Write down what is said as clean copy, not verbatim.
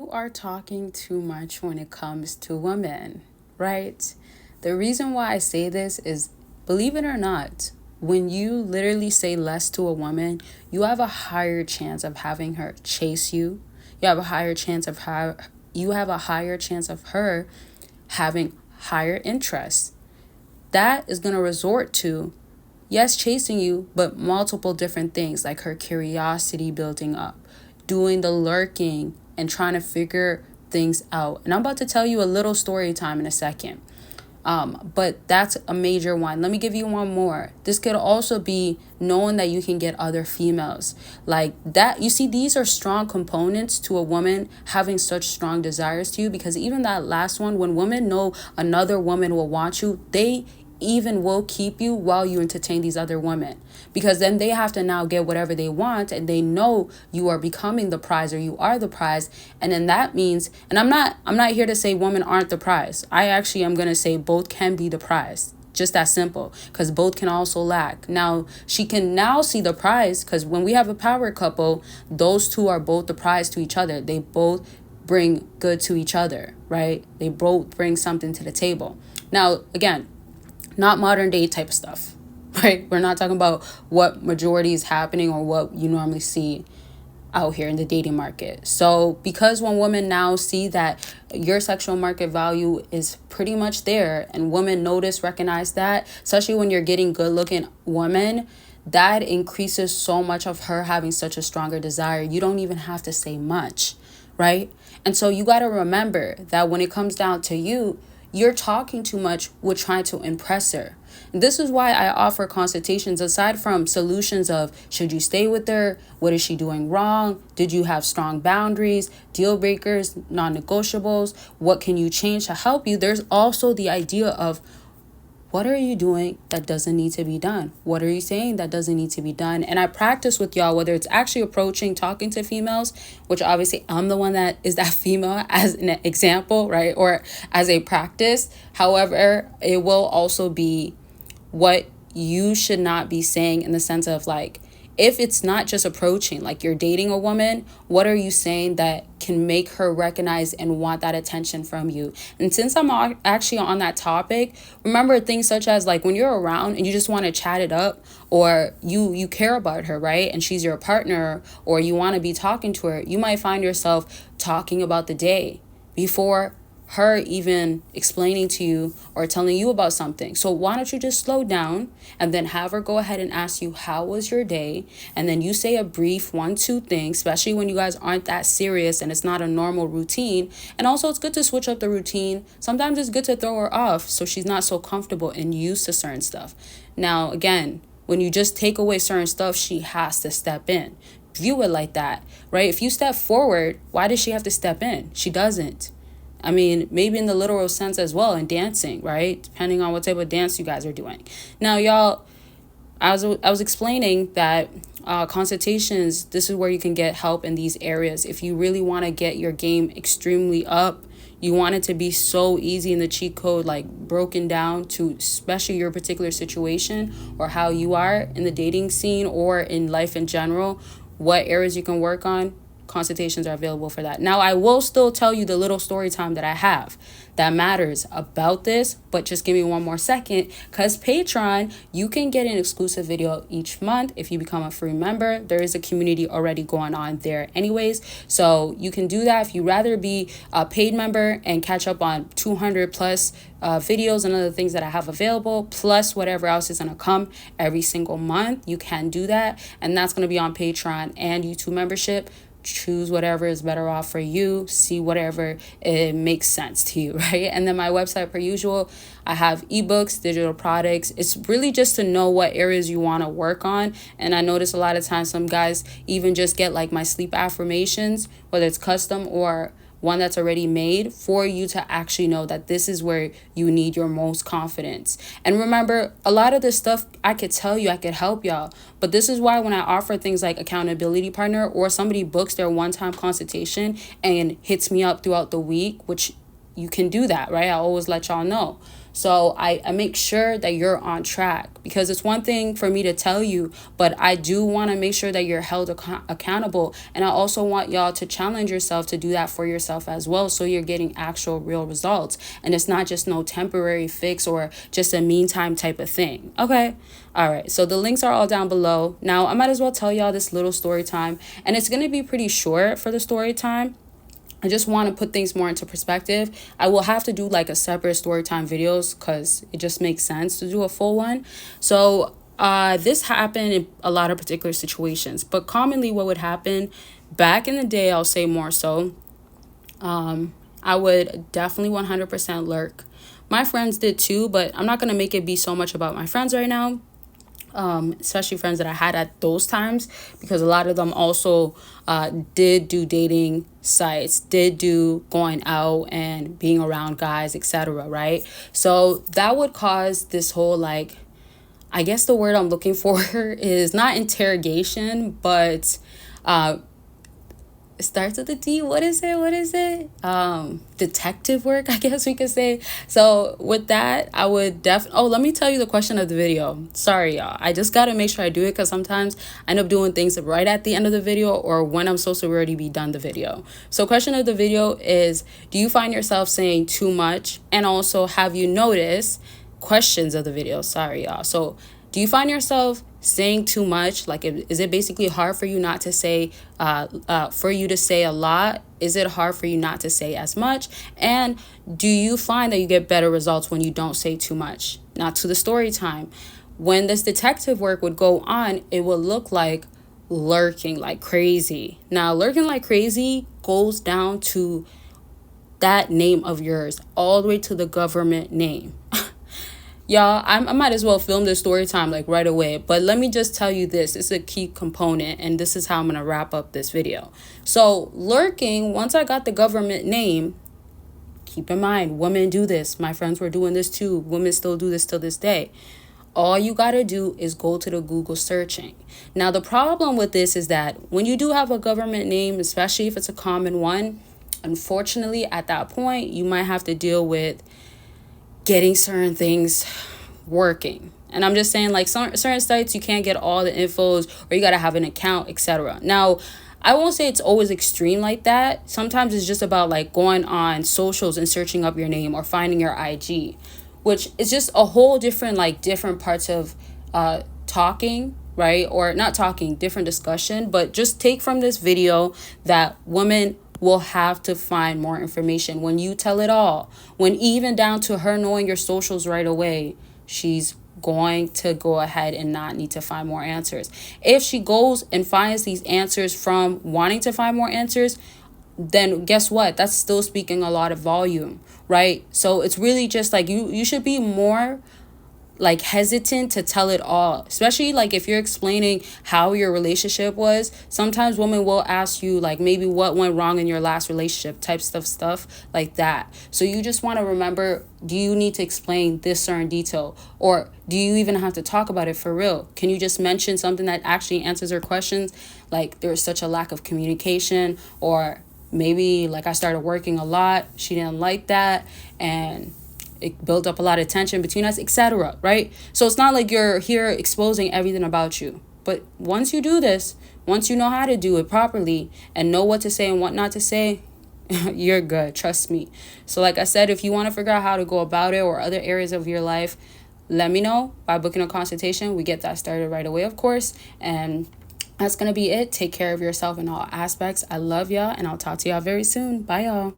You are talking too much when it comes to women, right? The reason why I say this is, believe it or not, when you literally say less to a woman, you have a higher chance of having her chase you. You have a higher chance of her having higher interest. That is going to resort to, yes, chasing you, but multiple different things like her curiosity building up, doing the lurking and trying to figure things out. And I'm about to tell you a little story time in a second. But that's a major one. Let me give you one more. This could also be knowing that you can get other females like that. You see, these are strong components to a woman having such strong desires to you, because even that last one, when women know another woman will want you, they even will keep you while you entertain these other women, because then they have to now get whatever they want, and they know you are becoming the prize, or you are the prize. And then that means, and I'm not here to say women aren't the prize. I actually am going to say both can be the prize. Just that simple, because both can also lack. Now she can now see the prize, because when we have a power couple, those two are both the prize to each other. They both bring good to each other, right? They both bring something to the table. Now, again, not modern day type of stuff, right? We're not talking about what majority is happening or what you normally see out here in the dating market. So because when women now see that your sexual market value is pretty much there, and women recognize that, especially when you're getting good looking women, that increases so much of her having such a stronger desire. You don't even have to say much, right? And so you got to remember that when it comes down to you, you're talking too much with trying to impress her. And this is why I offer consultations, aside from solutions of should you stay with her? What is she doing wrong? Did you have strong boundaries, deal breakers, non-negotiables? What can you change to help you? There's also the idea of, what are you doing that doesn't need to be done? What are you saying that doesn't need to be done? And I practice with y'all, whether it's actually approaching, talking to females, which obviously I'm the one that is that female as an example, right? Or as a practice. However, it will also be what you should not be saying, in the sense of like, if it's not just approaching, like you're dating a woman, what are you saying that can make her recognize and want that attention from you? And since I'm actually on that topic, remember things such as like when you're around and you just want to chat it up, or you care about her, right? And she's your partner, or you want to be talking to her, you might find yourself talking about the day before her even explaining to you or telling you about something. So why don't you just slow down and then have her go ahead and ask you, how was your day? And then you say a brief 1-2 things, especially when you guys aren't that serious and it's not a normal routine. And also it's good to switch up the routine. Sometimes it's good to throw her off so she's not so comfortable and used to certain stuff. Now, again, when you just take away certain stuff, she has to step in. View it like that, right? If you step forward, why does she have to step in? She doesn't. I mean, maybe in the literal sense as well in dancing, right? Depending on what type of dance you guys are doing. Now, y'all, I was explaining that consultations, this is where you can get help in these areas. If you really want to get your game extremely up, you want it to be so easy in the cheat code, like broken down to especially your particular situation or how you are in the dating scene or in life in general, what areas you can work on. Consultations are available for that. Now, I will still tell you the little story time that I have that matters about this, but just give me one more second, because Patreon, you can get an exclusive video each month if you become a free member. There is a community already going on there anyways, so you can do that. If you rather be a paid member and catch up on 200 plus videos and other things that I have available, plus whatever else is going to come every single month, you can do that. And that's going to be on Patreon and YouTube membership. Choose whatever is better off for you. See whatever it makes sense to you, right? And then my website, per usual, I have ebooks, digital products. It's really just to know what areas you want to work on. And I notice a lot of times some guys even just get like my sleep affirmations, whether it's custom or one that's already made, for you to actually know that this is where you need your most confidence. And remember, a lot of this stuff I could tell you, I could help y'all, but this is why when I offer things like accountability partner, or somebody books their one-time consultation and hits me up throughout the week, which you can do that, right? I always let y'all know. So I make sure that you're on track, because it's one thing for me to tell you, but I do want to make sure that you're held accountable. And I also want y'all to challenge yourself to do that for yourself as well, so you're getting actual real results. And it's not just no temporary fix or just a meantime type of thing. Okay. All right. So the links are all down below. Now, I might as well tell y'all this little story time, and it's going to be pretty short for the story time. I just want to put things more into perspective. I will have to do like a separate story time videos because it just makes sense to do a full one. So this happened in a lot of particular situations, but commonly what would happen back in the day, I'll say more so, I would definitely 100% lurk. My friends did too, but I'm not going to make it be so much about my friends right now. Especially friends that I had at those times, because a lot of them also did do dating sites, did do going out and being around guys, etc. Right? So that would cause this whole, like, I guess the word I'm looking for is not interrogation, but it starts with a D. What is it? Detective work, I guess we could say. So with that, I would let me tell you the question of the video. Sorry, y'all. I just got to make sure I do it, because sometimes I end up doing things right at the end of the video or when I'm supposed to already be done the video. So question of the video is, do you find yourself saying too much? And also, have you noticed, questions of the video, sorry, y'all. So do you find yourself saying too much? Like, is it basically hard for you not to say, for you to say a lot? Is it hard for you not to say as much? And do you find that you get better results when you don't say too much? Now to the story time. When this detective work would go on, it would look like lurking like crazy. Now, lurking like crazy goes down to that name of yours, all the way to the government name. Y'all, I might as well film this story time like right away. But let me just tell you this. It's a key component, and this is how I'm going to wrap up this video. So lurking, once I got the government name, keep in mind, women do this. My friends were doing this too. Women still do this till this day. All you got to do is go to the Google searching. Now, the problem with this is that when you do have a government name, especially if it's a common one, unfortunately, at that point, you might have to deal with getting certain things working. And I'm just saying, like, certain sites, you can't get all the infos, or you got to have an account, etc. Now, I won't say it's always extreme like that. Sometimes it's just about like going on socials and searching up your name, or finding your IG, which is just a whole different, like, different parts of talking, right? Or not talking, different discussion. But just take from this video that women will have to find more information. When you tell it all, when even down to her knowing your socials right away, she's going to go ahead and not need to find more answers. If she goes and finds these answers from wanting to find more answers, then guess what? That's still speaking a lot of volume, right? So it's really just like you should be more like hesitant to tell it all, especially like if you're explaining how your relationship was. Sometimes women will ask you like maybe what went wrong in your last relationship, type stuff like that. So you just want to remember, do you need to explain this certain detail, or do you even have to talk about it for real? Can you just mention something that actually answers her questions? Like, there's such a lack of communication, or maybe like I started working a lot, she didn't like that, and it built up a lot of tension between us, etc. Right? So it's not like you're here exposing everything about you. But once you do this, once you know how to do it properly and know what to say and what not to say, you're good. Trust me. So like I said, if you want to figure out how to go about it, or other areas of your life, let me know by booking a consultation. We get that started right away, of course. And that's going to be it. Take care of yourself in all aspects. I love y'all, and I'll talk to y'all very soon. Bye, y'all.